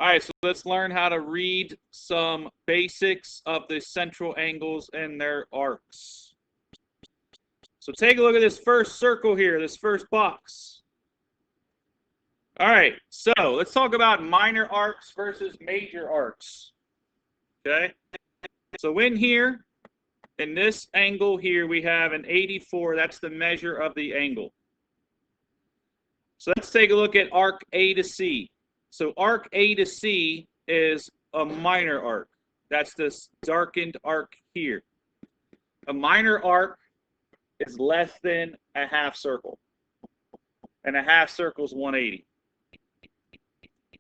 All right, so let's learn how to read some basics of the central angles and their arcs. So take a look at this first circle here, this first box. All right, so let's talk about minor arcs versus major arcs. Okay, so in here, in this angle here, we have an 84. That's the measure of the angle. So let's take a look at arc A to C. So arc A to C is a minor arc. That's this darkened arc here. A minor arc is less than a half circle. And a half circle is 180.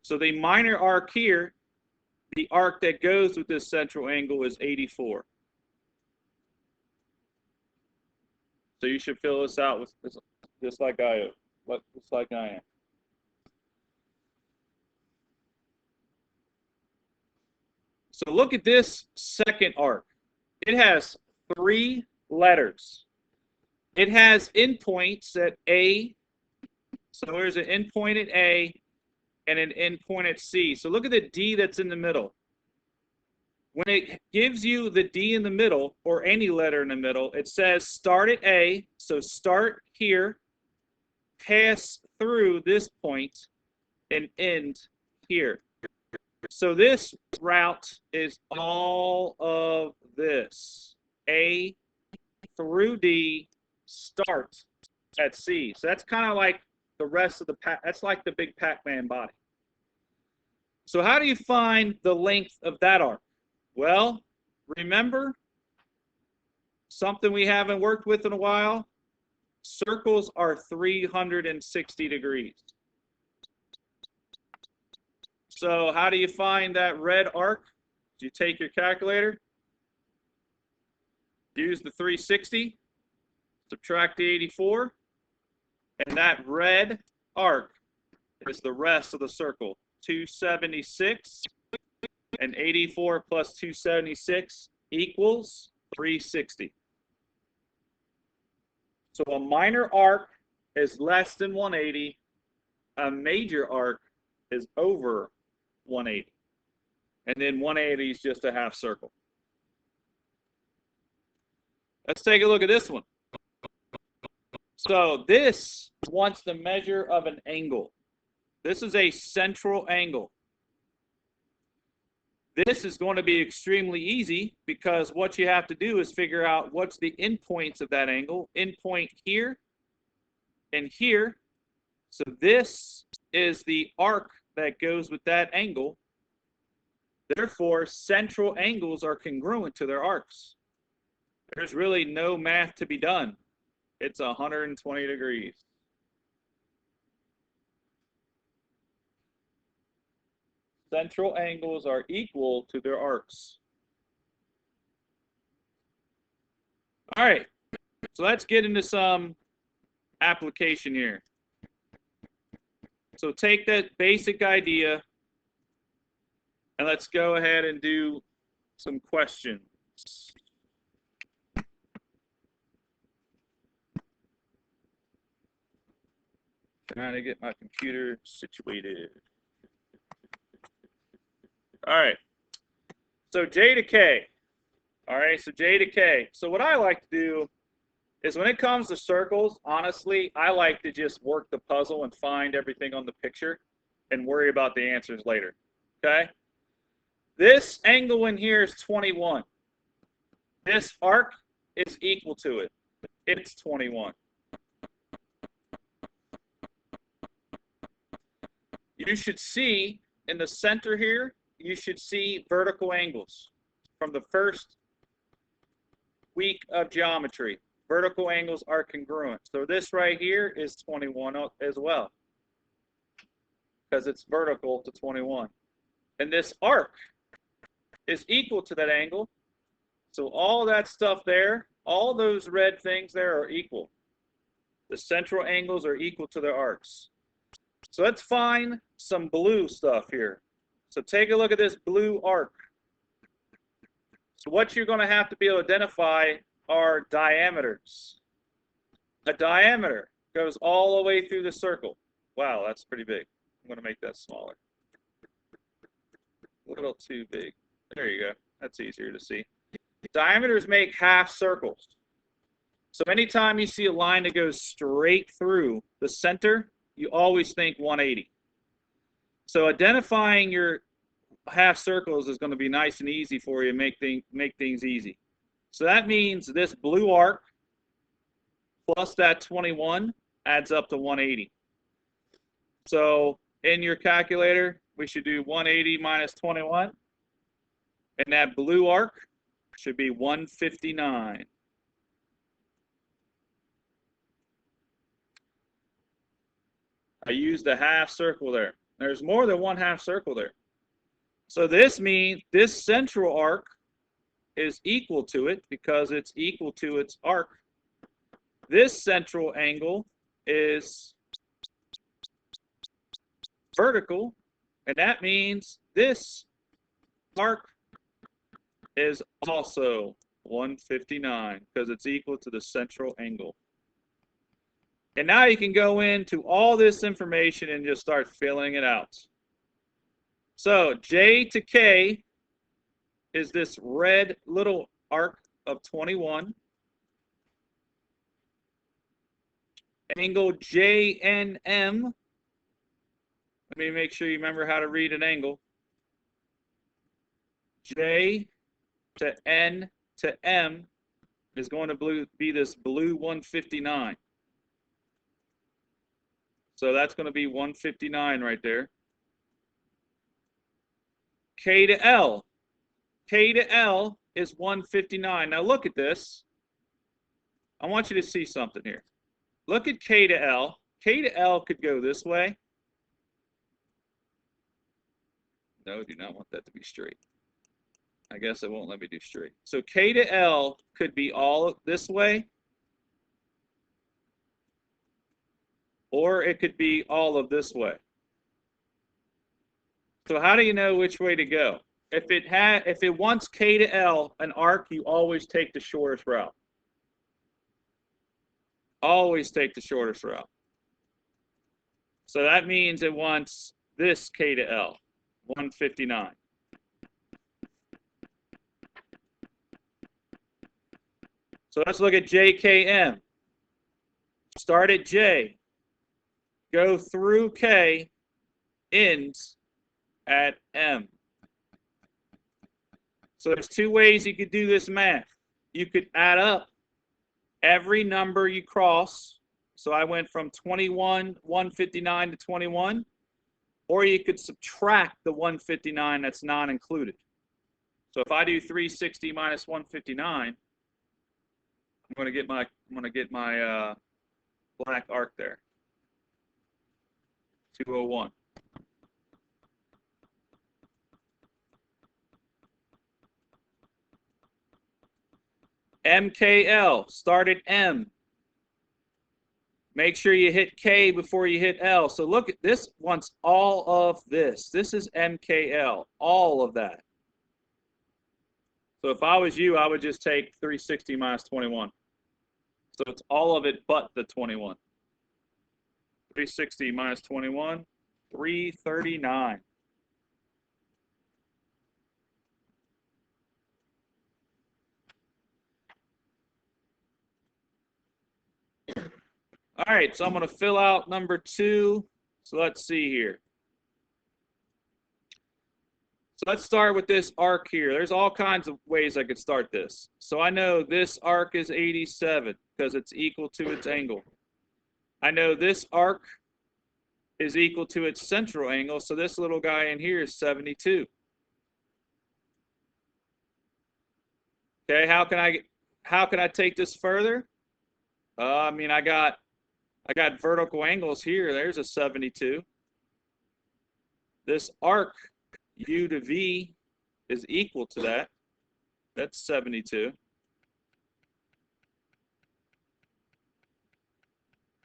So the minor arc here, the arc that goes with this central angle is 84. So you should fill this out with just like I am. So look at this second arc. It has 3 letters. It has endpoints at A. So there's an endpoint at A and an endpoint at C. So look at the D that's in the middle. When it gives you the D in the middle, or any letter in the middle, it says start at A. So start here, pass through this point, and end here. So this route is all of this. A through D, start at C. So that's kind of like the rest of the that's like the big Pac-Man body. So how do you find the length of that arc? Well, remember something we haven't worked with in a while? Circles are 360 degrees. So how do you find that red arc? You take your calculator, use the 360, subtract the 84, and that red arc is the rest of the circle. 276, and 84 plus 276 equals 360. So a minor arc is less than 180. A major arc is over 180. And then 180 is just a half circle. Let's take a look at this one. So this wants the measure of an angle. This is a central angle. This is going to be extremely easy because what you have to do is figure out what's the endpoints of that angle. Endpoint here and here. So this is the arc that goes with that angle. Therefore, central angles are congruent to their arcs. There's really no math to be done. It's 120 degrees. Central angles are equal to their arcs. All right, so let's get into some application here. So take that basic idea and let's go ahead and do some questions. Trying to get my computer situated. All right, so J to K. All right, so J to K. So what I like to do is when it comes to circles, honestly, I like to just work the puzzle and find everything on the picture and worry about the answers later, okay? This angle in here is 21. This arc is equal to it. It's 21. You should see in the center here, you should see vertical angles from the first week of geometry. Vertical angles are congruent. So this right here is 21 as well because it's vertical to 21. And this arc is equal to that angle. So all that stuff there, all those red things there are equal. The central angles are equal to their arcs. So let's find some blue stuff here. So take a look at this blue arc. So what you're going to have to be able to identify are diameters. A diameter goes all the way through the circle. Wow, that's pretty big. I'm going to make that smaller. little too big. There you go. That's easier to see. Diameters make half circles. So anytime you see a line that goes straight through the center, you always think 180. So identifying your half circles is going to be nice and easy for you, make things easy. So that means this blue arc plus that 21 adds up to 180. So in your calculator, we should do 180 minus 21. And that blue arc should be 159. I used a half circle there. There's more than one half circle there. So this means this central arc is equal to it because it's equal to its arc. This central angle is vertical, and that means this arc is also 159 because it's equal to the central angle. And now you can go into all this information and just start filling it out. So J to K is this red little arc of 21. Angle JNM. Let me make sure you remember how to read an angle. J to N to M is going to be this blue 159. So that's going to be 159 right there. K to L. K to L is 159. Now look at this. I want you to see something here. Look at K to L. K to L could go this way. No, do not want that to be straight. I guess it won't let me do straight. So K to L could be all this way, or it could be all of this way. So how do you know which way to go? If it wants K to L, an arc, you always take the shortest route. Always take the shortest route. So that means it wants this K to L, 159. So let's look at JKM. Start at J, go through K, ends at M. So there's two ways you could do this math. You could add up every number you cross. So I went from 159 to 21. Or you could subtract the 159 that's not included. So if I do 360 minus 159, I'm going to get my black arc there. 201. MKL, start at M. Make sure you hit K before you hit L. So look at this, wants all of this. This is MKL, all of that. So if I was you, I would just take 360 minus 21. So it's all of it but the 21. 360 minus 21, 339. All right, so I'm going to fill out number 2. So let's see here. So let's start with this arc here. There's all kinds of ways I could start this. So I know this arc is 87 because it's equal to its angle. I know this arc is equal to its central angle, so this little guy in here is 72. Okay, how can I take this further? I mean, I got vertical angles here. There's a 72. This arc, U to V, is equal to that. That's 72.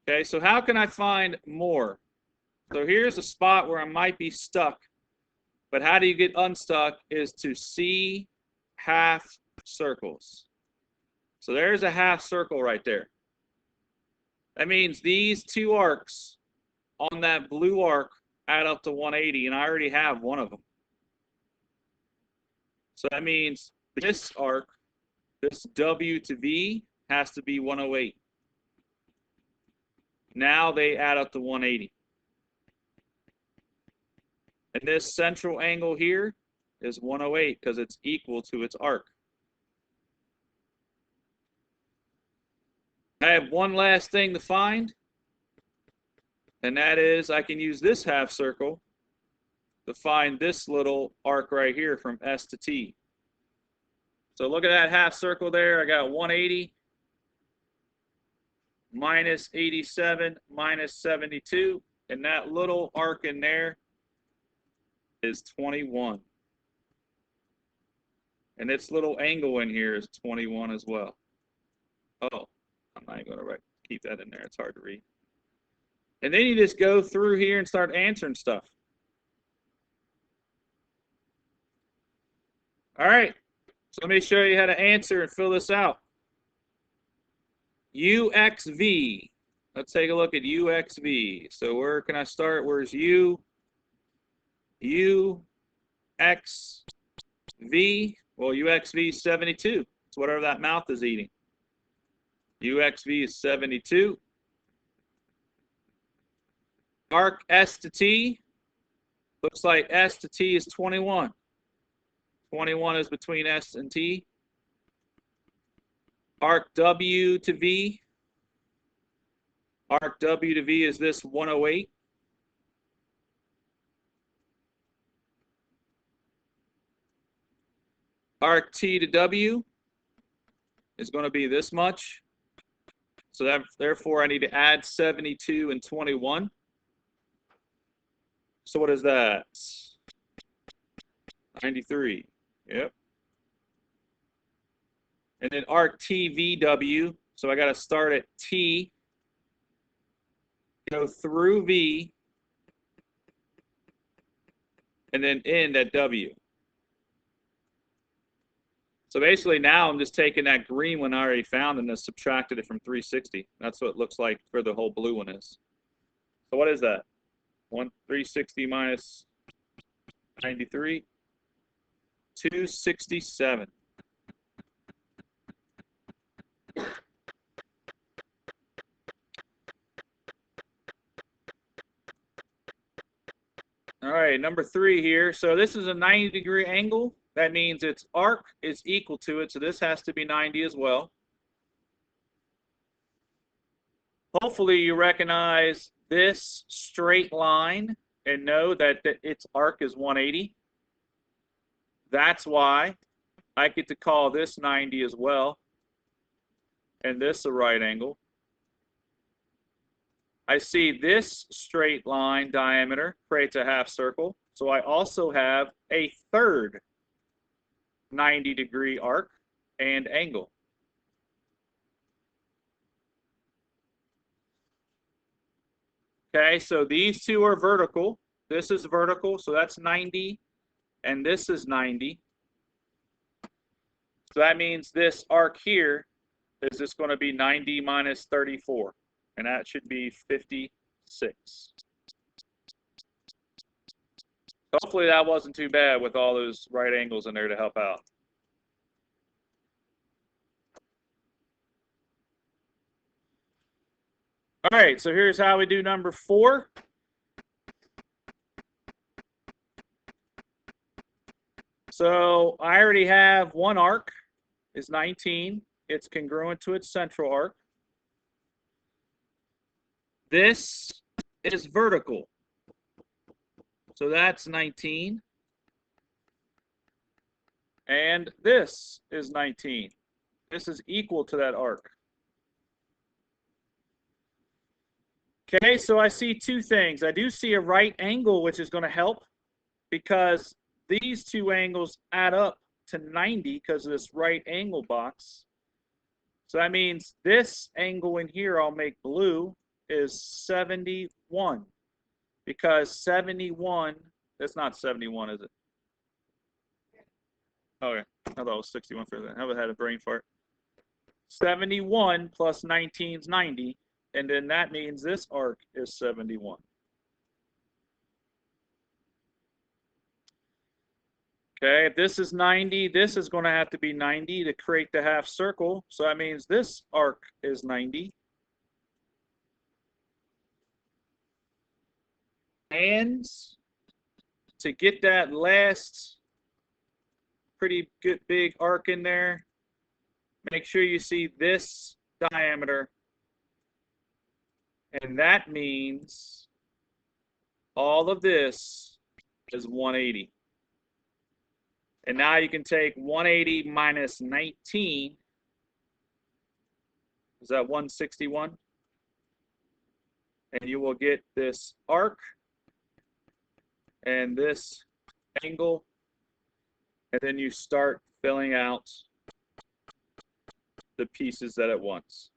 Okay, so how can I find more? So here's a spot where I might be stuck. But how do you get unstuck is to see half circles. So there's a half circle right there. That means these two arcs on that blue arc add up to 180, and I already have one of them. So that means this arc, this W to V, has to be 108. Now they add up to 180. And this central angle here is 108 because it's equal to its arc. I have one last thing to find, and that is I can use this half circle to find this little arc right here from S to T. So look at that half circle there. I got 180 minus 87 minus 72, and that little arc in there is 21. And its little angle in here is 21 as well. Oh, I'm not going to keep that in there. It's hard to read. And then you just go through here and start answering stuff. All right. So let me show you how to answer and fill this out. UXV. Let's take a look at UXV. So where can I start? Where's U? UXV. Well, UXV is 72. It's whatever that mouth is eating. UXV is 72. Arc S to T. Looks like S to T is 21. 21 is between S and T. Arc W to V. Arc W to V is this 108. Arc T to W is going to be this much. So that, therefore, I need to add 72 and 21. So what is that? 93. Yep. And then arc TVW. So I got to start at T, go through V, and then end at W. So basically now I'm just taking that green one I already found and just subtracted it from 360. That's what it looks like for the whole blue one is. So what is that? 360 minus 93, 267. All right, number 3 here. So this is a 90-degree angle. That means its arc is equal to it, so this has to be 90 as well. Hopefully you recognize this straight line and know that its arc is 180. That's why I get to call this 90 as well, and this a right angle. I see this straight line diameter creates a half circle, so I also have a third 90-degree arc and angle. Okay, so these two are vertical. This is vertical, so that's 90, and this is 90. So that means this arc here is just going to be 90 minus 34, and that should be 56. Hopefully that wasn't too bad with all those right angles in there to help out. All right, so here's how we do number 4. So I already have one arc is 19. It's congruent to its central arc. This is vertical. So that's 19. And this is 19. This is equal to that arc. Okay, so I see two things. I do see a right angle, which is going to help because these two angles add up to 90 because of this right angle box. So that means this angle in here I'll make blue is 71 because 71, that's not 71, is it? Okay, I thought it was 61 for that. I haven't had a brain fart. 71 plus 19 is 90, and then that means this arc is 71. Okay, if this is 90, this is going to have to be 90 to create the half circle. So that means this arc is 90. And to get that last pretty good big arc in there, make sure you see this diameter. And that means all of this is 180. And now you can take 180 minus 19. Is that 161? And you will get this arc and this angle. And then you start filling out the pieces that it wants.